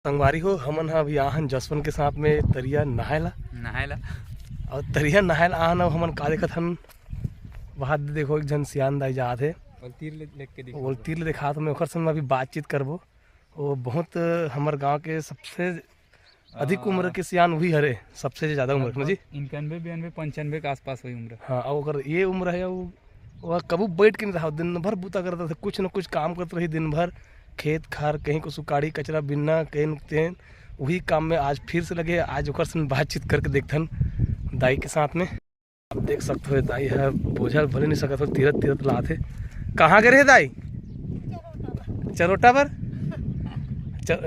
संगवारी हो हमन हा अभी आहन जसवन के साथ में तरिया नहायला और तरिया नहायल आहन अब हमन का देखत हन वहाँ देखो एक जन सियान दाई जात है और तीर ले देखा तो मैं ओकर संग अभी बातचीत करबो। वो बहुत हमर गांव के सबसे अधिक उम्र के सियान वही हरे, सबसे ज़्यादा उम्र ना जी 91 92 95 के आसपास हुई उम्र। हाँ, और अगर ये उम्र है वो कबू बैठ के नहीं रहा, दिन भर बूता करता था, कुछ न कुछ काम करते रही दिन भर, खेत खार कहीं को सुकाड़ी कचरा बिनना कहीं नुकते वही काम में आज फिर से लगे। आज ओकर से बातचीत करके देखथन दाई के साथ में। आप देख सकते हो दाई है बोझल भले नहीं सकत हो, तीरथ तीरथ लाते। कहाँ गए रहे दाई? चरोटा पर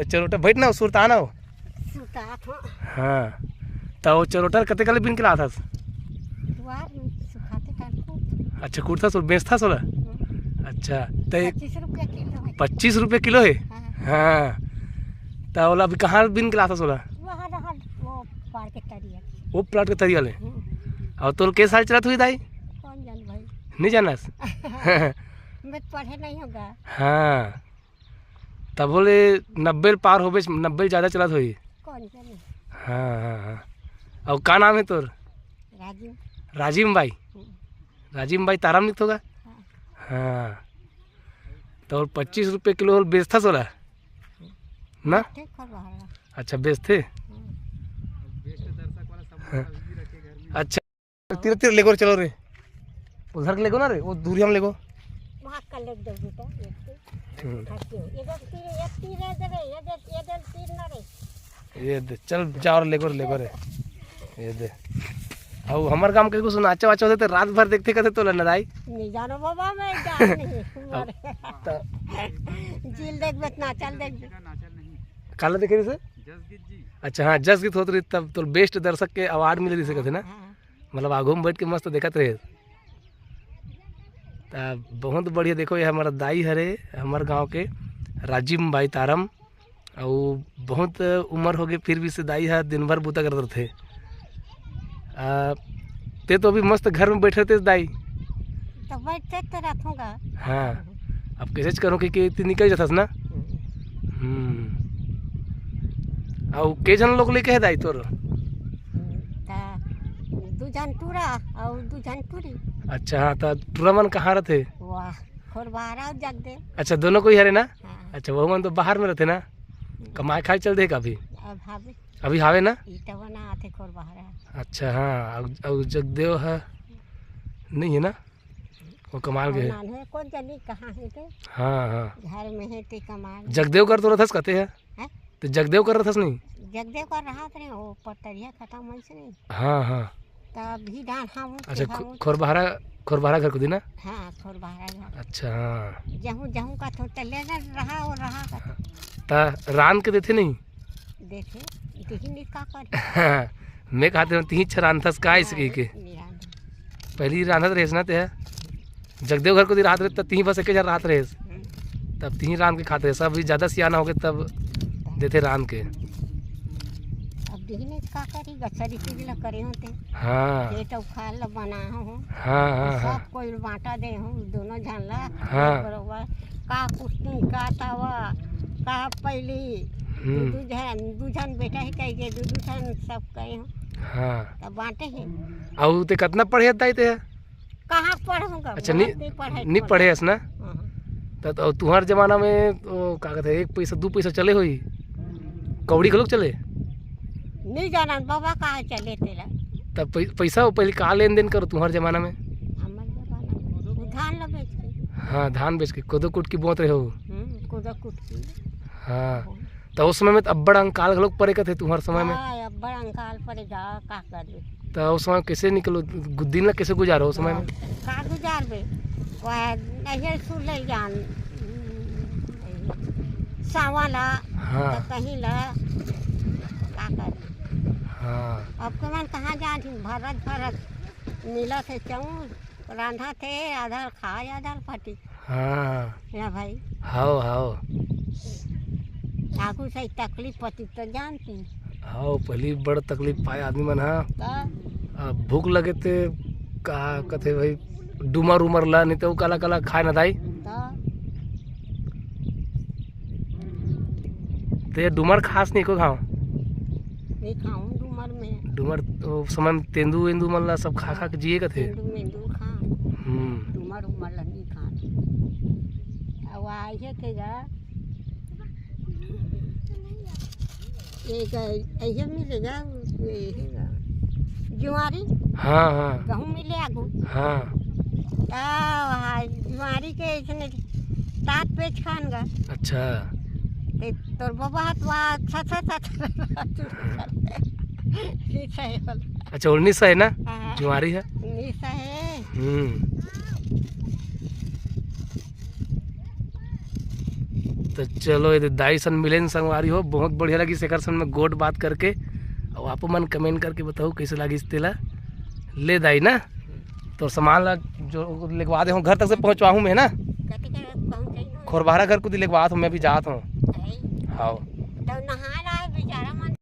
चरोटा बैठ ना सुरताना हो। हाँ तो वो चरोटा कते कल बिन के ला था? अच्छा कुर्ता सो बेचता सोला। अच्छा तो 25 रुपये किलो है। हाँ तो बोला अभी कहाँ बिन के लाता सोला? वो प्लाट के तरिया ले। और तो के साल चलत हुई दाई? कौन जान भाई? नहीं जानस? मैं पढ़े नहीं होगा। हाँ तब बोले 90 पार हो, 90 ज़्यादा चलत हुई। कौन जाने? हाँ हाँ हाँ। और का नाम है तोर? राजीव। राजीव भाई? राजीव भाई ताराम लिख होगा। हाँ तो 25 रुपये किलो बेचता सोला ना? अच्छा बेचते। हाँ। अच्छा तीर तीर लेगो चलो रे, उधर के लेगो ना रे, वो दूरी हम लेगो। वहाँ का लेग दो बेटा। ये दे चल जाओ लेगो रे ये दे। और हमारे गांव के कुछ नाचा वाचा होते रात भर देखते कहते तो लड़ाई नहीं जानो बाबा, मैं जान नहीं झील देख बेतना चल देख काला देखे से। अच्छा हाँ जस गीत होत रही तब तो बेस्ट दर्शक के अवार्ड मिले दिसे कहते ना, मतलब आगू में बैठ के मस्त देखत रहे। बहुत बढ़िया। देखो ये हमारा दाई हरे हमारे गांव के राजीव भाई तारम, और बहुत उम्र हो गई फिर भी से दाई है दिन भर बूता करते थे। ते तो अभी मस्त घर में बैठे थे दाई तो बैठते तो रखूंगा। हाँ अब कैसे करूँ कि निकल जाता ना। और के जन लोग लेके है दाई तोर? दू जन टूरा और दू जन टूरी। अच्छा हाँ तो टूरा मन कहाँ रहते? वाह खोरबारा जग दे। अच्छा दोनों को ही हरे ना? हाँ। अच्छा वो मन तो बाहर में रहते ना, कमाए खाए चल देगा अभी? अब अभी हावे ना? ईटा बना आते खोरबारा। अच्छा हाँ और जगदेव है नहीं है ना, वो कमाल के है। कौन जानी कहाँ है ते? हाँ हाँ घर में है ते कमाल। जगदेव कर तो रहथस कहते हैं। तो जगदेव कर रहथस नहीं? जगदेव कर रहा था वो पटरिया खत्म हुई से नहीं। हाँ हाँ तब भी डाल हाँ। अच्छा खोरबारा घर को दी ना? हाँ खोरबारा घर। अच्छा हाँ जहूँ जहूँ का तो चले रहा और रहा का ता रान के देते नहीं देखे दिखी का कर। हाँ मैं खाते हूँ तीन अच्छा रांधस का इसकी के पहली रांधत रहे ना ते जगदेव घर को दी रात रहे तब तीन बस एक हजार रात रहे तब तीन रान के खाते रहे। सब ज़्यादा सियाना हो गए तब देते रान के। अब दिखने का करी गचरी चीज ला करे होते। हाँ ये तो खा ला बना हूँ। हाँ हाँ हाँ सब कोई बांटा दे हूँ दोनों जान ला। हाँ बरोबर का कुश्ती का तावा का पहली दू जन बेटा ही कही दू जन सब कहे हूँ। हाँ तब बांटे हैं। और ते कितना पढ़े दाई ते? कहाँ पढ़ूंगा? अच्छा नहीं पढ़े ना? तो तुम्हारे जमाना में तो क्या कहते हैं 1 पैसा 2 पैसा चले हुई कौड़ी के लोग चले नहीं जाना बाबा कहाँ चले तेरा। तब पैसा वो पहले कहाँ लेन देन करो तुम्हारे जमाना में? हमारे जमाना में धान ला बेच के। हाँ धान बेच के कोदो कूट की बोत रहे हो। कोदो कूट की। हाँ तो उस समय में तो अब्बड़ अंकाल लोग पड़े थे तुम्हारे समय में? अब्बड़ अंकाल पड़े जा का कर ले। तो उस समय कैसे निकलो दिन ला कैसे गुजारो उस समय में? का गुजार बे वह नहीं सुन ले जान सावाला। हाँ तो कहीं ला का कर। हाँ अब के मन कहाँ जान भरत मिला थे चाउर रांधा थे आधा खाए आधा फटी। हाँ ना भाई हाओ हाओ आगू से तकलीफ पति तो जानती। हाओ पहली बड़ तकलीफ पाए आदमी मन। हाँ भूख लगे थे कहा कहते भाई डूमर उमर ला नहीं तो काला काला खाए ना दाई। तो ये डूमर खास नहीं को खाओ नहीं खाऊं डूमर में डूमर तो समय में तेंदू वेंदू मल्ला सब खा खा के जिए का थे मेंदू खा डूमर उमर नहीं खा अब आए थे जा एक ऐसे मिलेगा जुआरी हाँ हाँ गहूँ मिले आगू हाँ जुआरी के इसने तात पेच खान गा अच्छा ते तोर बाबा हाथ वहाँ अच्छा 19 है ना जुआरी है निशा है तो चलो ये दाई सन मिले संगवारी हो बहुत बढ़िया लगी शेखर सन में गोट बात करके और आप मन कमेंट करके बताओ कैसे लगी इस तेला ले दाई ना तो सामान ला जो लिखवा दे हूँ घर तक से पहुँचवाऊँ मैं ना खोरबारा घर को लिखवा हूँ मैं भी जाता हूँ हाँ तो नहा रहा है बेचारा मन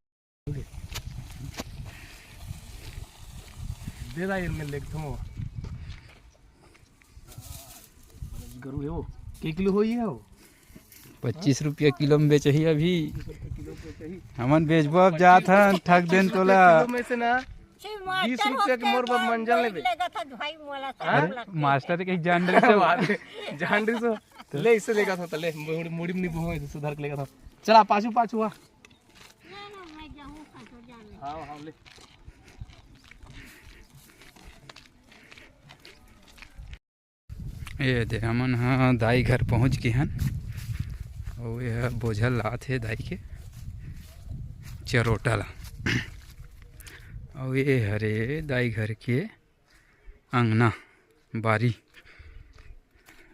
दे दाई मैं लेके तुम गरु है वो के किलो हो ये हो 25 रुपया किलो में बेच ही अभी हमन बेचबो अब जात हन ठग देन तोला किलो में से ना 20 रुपया के मोर पर मंजन ले अरे मास्टर के जान रहे जान रही सो ले इससे लेगा था ले मुड़ी में नहीं बहु सुधार के लेगा था चला पाछू पाछू आ हाँ हाँ ले ये दे हमन हाँ दाई घर पहुँच गए हन और यह बोझल लात है दाई के चरोटा ला और ये हरे दाई घर के अंगना बारी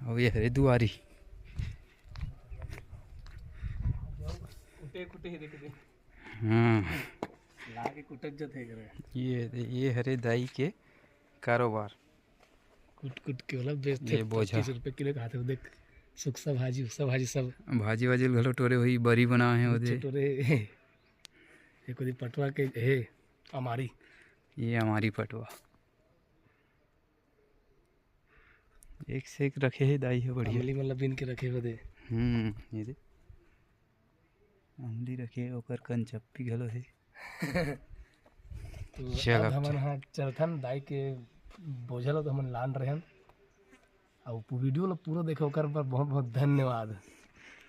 और ये हरे दुआरी कुटे कुटे ही देख दे हाँ लाके कुटक जथे करे ये हरे दाई के कारोबार कुट कुट के वाला बेचते ये बोझा 25 रुपए किलो खाते हो देख सुखसा भाजी सब भाजी वाजी घलो टोरे हुई बरी बना है ओदे छोटे ये कोई पटवा के है हमारी ये हमारी पटवा एक से एक रखे है दाई है बढ़िया अमली मतलब बिन के रखे हुए दे ये दे अमली रखे ओकर कंचप्पी घलो है तो चल अब हमन हाँ चलथन दाई के बोझल तो हमन लान रहन और वीडियो ला पूरा देखो कर पर बहुत बहुत धन्यवाद।